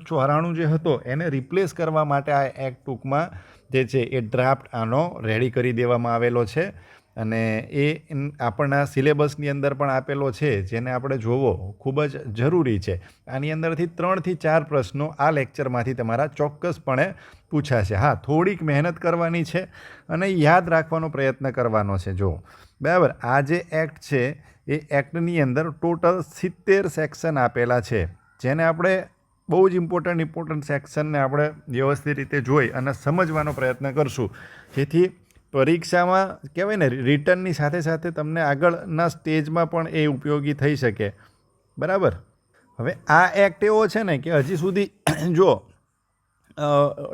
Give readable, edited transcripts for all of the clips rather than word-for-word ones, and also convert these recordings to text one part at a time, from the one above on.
ચોરાણું જે હતો એને રિપ્લેસ કરવા માટે આ એક્ટ ટૂંકમાં જે છે એ ડ્રાફ્ટ આનો રેડી કરી દેવામાં આવેલો છે અને એ આપણના સિલેબસની અંદર પણ આપેલો છે, જેને આપણે જોવો ખૂબ જ જરૂરી છે. આની અંદરથી 3 થી 4 પ્રશ્નો આ લેક્ચરમાંથી તમારા ચોક્કસપણે પૂછાશે. હા, થોડીક મહેનત કરવાની છે અને યાદ રાખવાનો પ્રયત્ન કરવાનો છે. જો બરાબર, આ જે એક્ટ છે એ એક્ટની અંદર ટોટલ 70 સેક્શન આપેલા છે, જેને આપણે બહુ જ ઇમ્પોર્ટન્ટ સેક્શનને આપણે વ્યવસ્થિત રીતે જોઈ અને સમજવાનો પ્રયત્ન કરશું, જેથી પરીક્ષામાં કહેવાય ને રિટર્નની સાથે સાથે તમને આગળના સ્ટેજમાં પણ એ ઉપયોગી થઈ શકે. બરાબર. હવે આ એક્ટ એવો છે ને કે હજી સુધી જો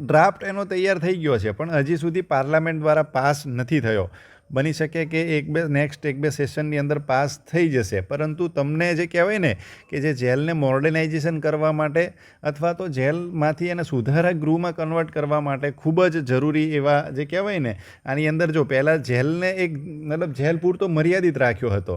ડ્રાફ્ટ એનો તૈયાર થઈ ગયો છે, પણ હજી સુધી પાર્લામેન્ટ દ્વારા પાસ નથી થયો. બની શકે કે એક બે સેશનની અંદર પાસ થઈ જશે, પરંતુ તમને જે કહેવાય ને કે જે જેલને મોડર્નાઇઝેશન કરવા માટે અથવા તો જેલમાંથી એને સુધારા ગૃહમાં કન્વર્ટ કરવા માટે ખૂબ જ જરૂરી એવા જે કહેવાય ને, આની અંદર જો પહેલાં જેલને મતલબ જેલ પૂરતો મર્યાદિત રાખ્યો હતો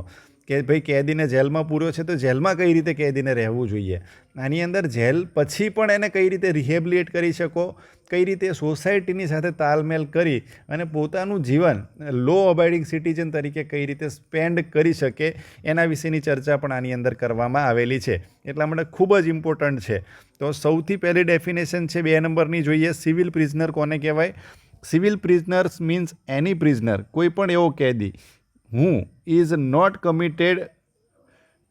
કે ભાઈ કેદીને જેલમાં પૂર્યો છે તો જેલમાં કઈ રીતે કેદીને રહેવું જોઈએ. આની અંદર જેલ પછી પણ એને કઈ રીતે રિહેબિલિટેટ કરી શકો, કઈ રીતે સોસાયટીની સાથે તાલમેલ કરી અને પોતાનું જીવન લો અબાઇડિંગ સિટીઝન તરીકે કઈ રીતે સ્પેન્ડ કરી શકે, એના વિશેની ચર્ચા પણ આની અંદર કરવામાં આવેલી છે. એટલા માટે ખૂબ જ ઇમ્પોર્ટન્ટ છે. તો સૌથી પહેલી ડેફિનેશન છે 2 નંબરની જોઈએ. સિવિલ પ્રિઝનર કોને કહેવાય? સિવિલ પ્રિઝનર્સ મીન્સ એની પ્રિઝનર, કોઈ પણ એવો કેદી who is not committed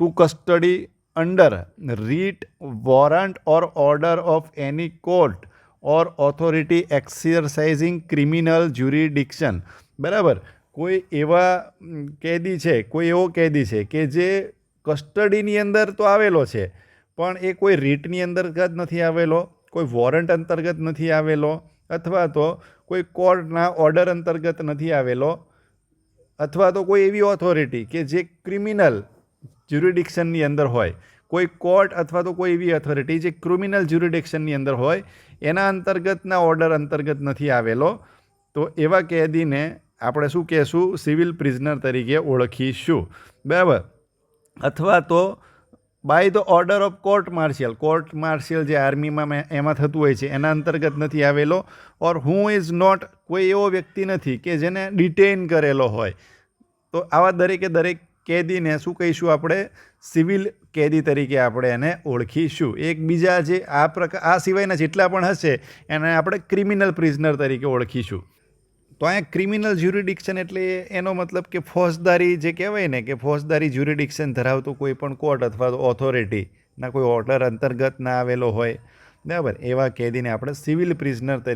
to custody under writ, warrant or order of any court or authority exercising criminal jurisdiction. બરાબર, કોઈ એવા કેદી છે, કોઈ એવો કેદી છે કે જે કસ્ટડીની અંદર તો આવેલો છે, પણ એ કોઈ રીટની અંતર્ગત નથી આવેલો, કોઈ વોરંટ અંતર્ગત નથી આવેલો, અથવા તો કોઈ કોર્ટના ઓર્ડર અંતર્ગત નથી આવેલો, અથવા તો કોઈ એવી ઓથોરિટી કે જે ક્રિમિનલ જ્યુરિડિક્શનની અંદર હોય, કોઈ કોર્ટ અથવા તો કોઈ એવી ઓથોરિટી જે ક્રિમિનલ જ્યુરિડિક્શનની અંદર હોય, એના અંતર્ગતના ઓર્ડર અંતર્ગત નથી આવેલો, તો એવા કેદીને આપણે શું કહેશું? સિવિલ પ્રિઝનર તરીકે ઓળખીશું. બરાબર. અથવા તો by the order of court martial જે આર્મીમાં એમાં થતું હોય છે એના અંતર્ગત નથી આવેલો. ઓર હુ ઇઝ નોટ, કોઈ એવો વ્યક્તિ નથી કે જેને ડિટેઇન કરેલો હોય. તો આવા દરેક કેદીને શું કહીશું આપણે? સિવિલ કેદી તરીકે આપણે એને ઓળખીશું. એકબીજા જે આ સિવાયના જેટલા પણ હશે એને આપણે ક્રિમિનલ પ્રિઝનર તરીકે ઓળખીશું. તો અહીંયા ક્રિમિનલ જ્યુરિડિક્શન એટલે એનો મતલબ કે ફોજદારી જે કહેવાય ને કે ફોજદારી જ્યુરિડિક્શન ધરાવતો કોઈ પણ કોર્ટ અથવા તો ઓથોરિટીના કોઈ ઓર્ડર અંતર્ગત ના આવેલો હોય, બરાબર, એવા કેદીને આપણે સિવિલ પ્રિઝનર તરીકે